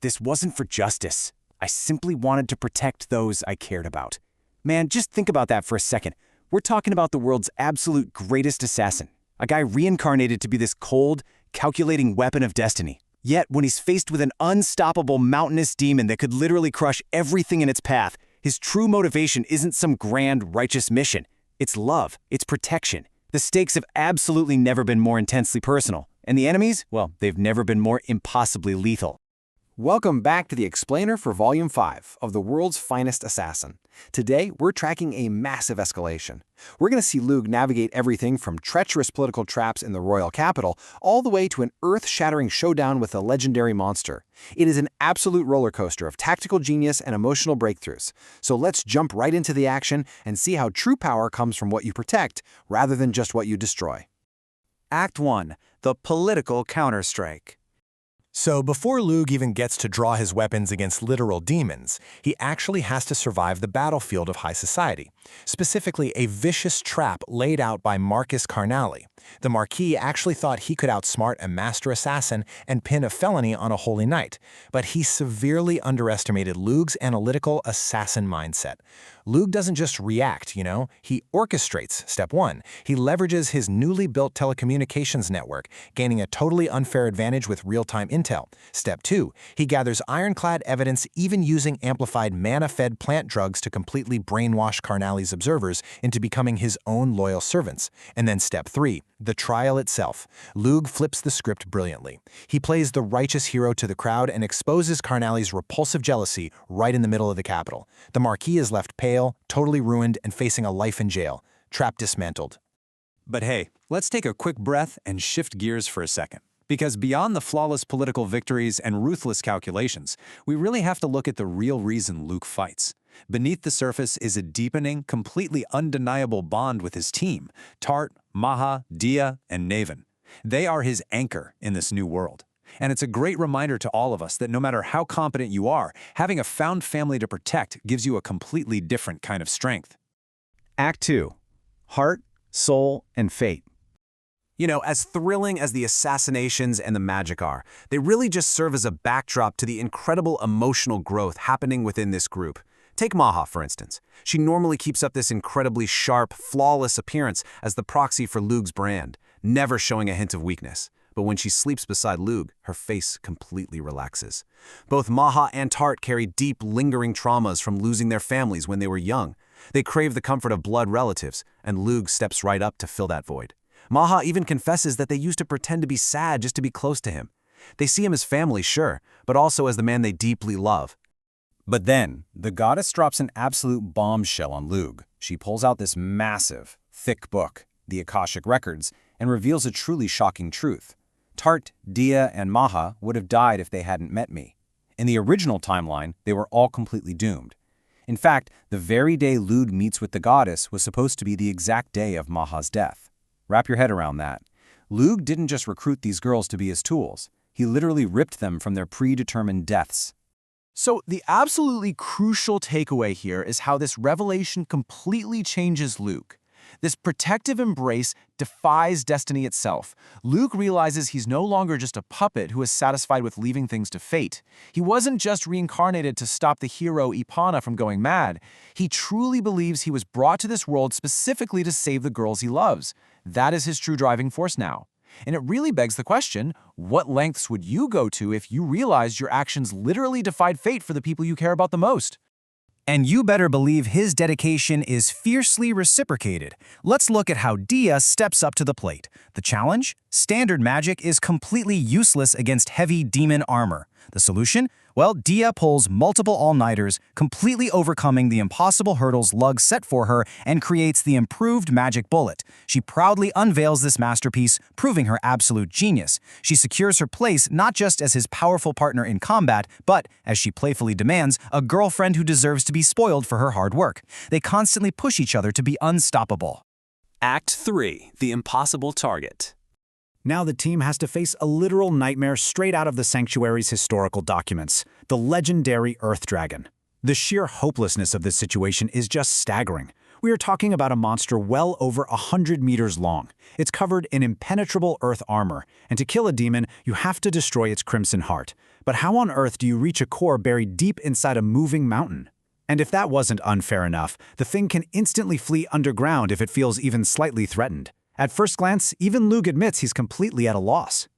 this wasn't for justice. I simply wanted to protect those I cared about. Man, just think about that for a second. We're talking about the world's absolute greatest assassin. A guy reincarnated to be this cold, calculating weapon of destiny. Yet, when he's faced with an unstoppable mountainous demon that could literally crush everything in its path, his true motivation isn't some grand, righteous mission. It's love. It's protection. The stakes have absolutely never been more intensely personal. And the enemies? Well, they've never been more impossibly lethal. Welcome back to the Explainer for Volume 5 of The World's Finest Assassin. Today, we're tracking a massive escalation. We're going to see Luke navigate everything from treacherous political traps in the royal capital all the way to an earth-shattering showdown with a legendary monster. It is an absolute roller coaster of tactical genius and emotional breakthroughs. So let's jump right into the action and see how true power comes from what you protect rather than just what you destroy. Act 1. The Political Counterstrike. So before Luke even gets to draw his weapons against literal demons, he actually has to survive the battlefield of high society, specifically a vicious trap laid out by Marcus Carnali. The Marquis actually thought he could outsmart a master assassin and pin a felony on a holy knight, but he severely underestimated Luke's analytical assassin mindset. Luke doesn't just react, he orchestrates, step 1. He leverages his newly built telecommunications network, gaining a totally unfair advantage with real-time intel. Step 2. He gathers ironclad evidence, even using amplified mana-fed plant drugs to completely brainwash Carnali's observers into becoming his own loyal servants. And then step 3. The trial itself. Luke flips the script brilliantly. He plays the righteous hero to the crowd and exposes Carnali's repulsive jealousy right in the middle of the capital. The Marquis is left pale, totally ruined, and facing a life in jail. Trap dismantled. But hey, let's take a quick breath and shift gears for a second. Because beyond the flawless political victories and ruthless calculations, we really have to look at the real reason Luke fights. Beneath the surface is a deepening, completely undeniable bond with his team, Tart, Maha, Dia, and Naven. They are his anchor in this new world. And it's a great reminder to all of us that no matter how competent you are, having a found family to protect gives you a completely different kind of strength. Act 2. Heart, Soul, and Fate. As thrilling as the assassinations and the magic are, they really just serve as a backdrop to the incredible emotional growth happening within this group. Take Maha, for instance. She normally keeps up this incredibly sharp, flawless appearance as the proxy for Luke's brand, never showing a hint of weakness. But when she sleeps beside Luke, her face completely relaxes. Both Maha and Tart carry deep, lingering traumas from losing their families when they were young. They crave the comfort of blood relatives, and Luke steps right up to fill that void. Maha even confesses that they used to pretend to be sad just to be close to him. They see him as family, sure, but also as the man they deeply love. But then, the goddess drops an absolute bombshell on Luke. She pulls out this massive, thick book, the Akashic Records, and reveals a truly shocking truth. Tart, Dia, and Maha would have died if they hadn't met me. In the original timeline, they were all completely doomed. In fact, the very day Luke meets with the goddess was supposed to be the exact day of Maha's death. Wrap your head around that. Luke didn't just recruit these girls to be his tools. He literally ripped them from their predetermined deaths. So the absolutely crucial takeaway here is how this revelation completely changes Luke. This protective embrace defies destiny itself. Luke realizes he's no longer just a puppet who is satisfied with leaving things to fate. He wasn't just reincarnated to stop the hero Ipana from going mad. He truly believes he was brought to this world specifically to save the girls he loves. That is his true driving force now. And it really begs the question, what lengths would you go to if you realized your actions literally defied fate for the people you care about the most? And you better believe his dedication is fiercely reciprocated. Let's look at how Dia steps up to the plate. The challenge? Standard magic is completely useless against heavy demon armor. The solution? Well, Dia pulls multiple all-nighters, completely overcoming the impossible hurdles Lug set for her and creates the improved magic bullet. She proudly unveils this masterpiece, proving her absolute genius. She secures her place not just as his powerful partner in combat, but, as she playfully demands, a girlfriend who deserves to be spoiled for her hard work. They constantly push each other to be unstoppable. Act 3. The Impossible Target. Now the team has to face a literal nightmare straight out of the Sanctuary's historical documents, the legendary Earth Dragon. The sheer hopelessness of this situation is just staggering. We are talking about a monster well over 100 meters long. It's covered in impenetrable earth armor, and to kill a demon, you have to destroy its crimson heart. But how on earth do you reach a core buried deep inside a moving mountain? And if that wasn't unfair enough, the thing can instantly flee underground if it feels even slightly threatened. At first glance, even Lug admits he's completely at a loss.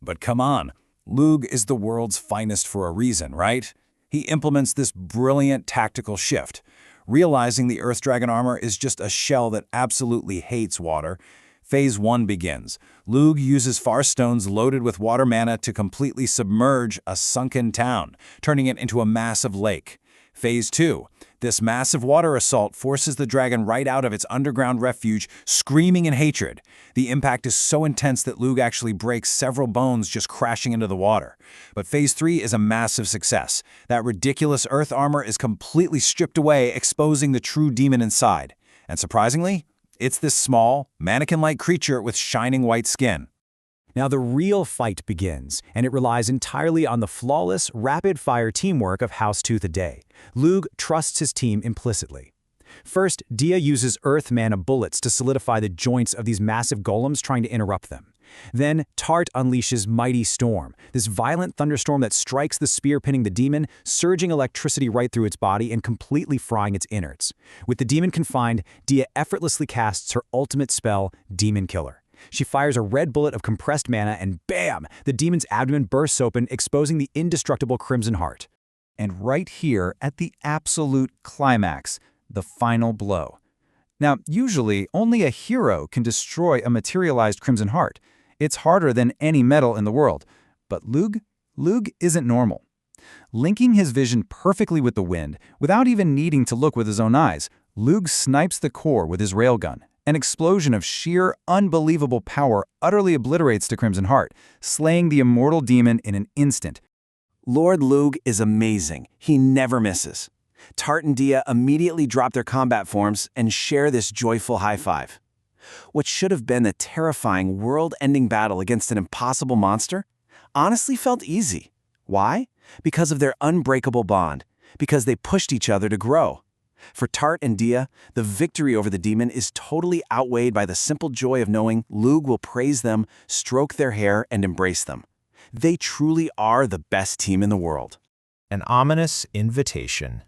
But come on, Lug is the world's finest for a reason, right? He implements this brilliant tactical shift. Realizing the Earth Dragon armor is just a shell that absolutely hates water, Phase 1 begins. Lug uses far stones loaded with water mana to completely submerge a sunken town, turning it into a massive lake. Phase 2. This massive water assault forces the dragon right out of its underground refuge, screaming in hatred. The impact is so intense that Lug actually breaks several bones just crashing into the water. But Phase 3 is a massive success. That ridiculous earth armor is completely stripped away, exposing the true demon inside. And surprisingly, it's this small, mannequin-like creature with shining white skin. Now the real fight begins, and it relies entirely on the flawless, rapid-fire teamwork of Housetooth a Day. Lug trusts his team implicitly. First, Dia uses earth mana bullets to solidify the joints of these massive golems trying to interrupt them. Then, Tart unleashes Mighty Storm, this violent thunderstorm that strikes the spear pinning the demon, surging electricity right through its body and completely frying its innards. With the demon confined, Dia effortlessly casts her ultimate spell, Demon Killer. She fires a red bullet of compressed mana and bam! The demon's abdomen bursts open, exposing the indestructible Crimson Heart. And right here, at the absolute climax, the final blow. Now, usually, only a hero can destroy a materialized Crimson Heart. It's harder than any metal in the world. But Lug isn't normal. Linking his vision perfectly with the wind, without even needing to look with his own eyes, Lug snipes the core with his railgun. An explosion of sheer, unbelievable power utterly obliterates the Crimson Heart, slaying the immortal demon in an instant. Lord Lug is amazing. He never misses. Tart and Dia immediately drop their combat forms and share this joyful high five. What should have been a terrifying, world-ending battle against an impossible monster honestly felt easy. Why? Because of their unbreakable bond. Because they pushed each other to grow. For Tart and Dia, the victory over the demon is totally outweighed by the simple joy of knowing Lug will praise them, stroke their hair, and embrace them. They truly are the best team in the world. An ominous invitation.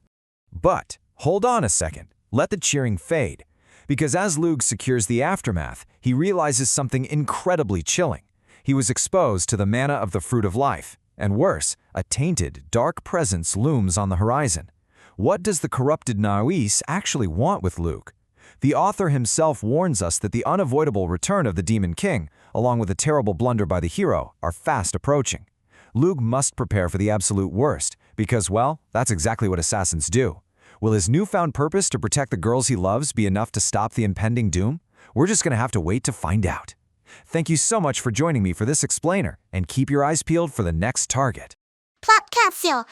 But hold on a second. Let the cheering fade. Because as Lug secures the aftermath, he realizes something incredibly chilling. He was exposed to the mana of the Fruit of Life. And worse, a tainted, dark presence looms on the horizon. What does the corrupted Naois actually want with Lug? The author himself warns us that the unavoidable return of the Demon King, along with a terrible blunder by the hero, are fast approaching. Lug must prepare for the absolute worst, because, well, that's exactly what assassins do. Will his newfound purpose to protect the girls he loves be enough to stop the impending doom? We're just going to have to wait to find out. Thank you so much for joining me for this explainer, and keep your eyes peeled for the next target. Plot Casio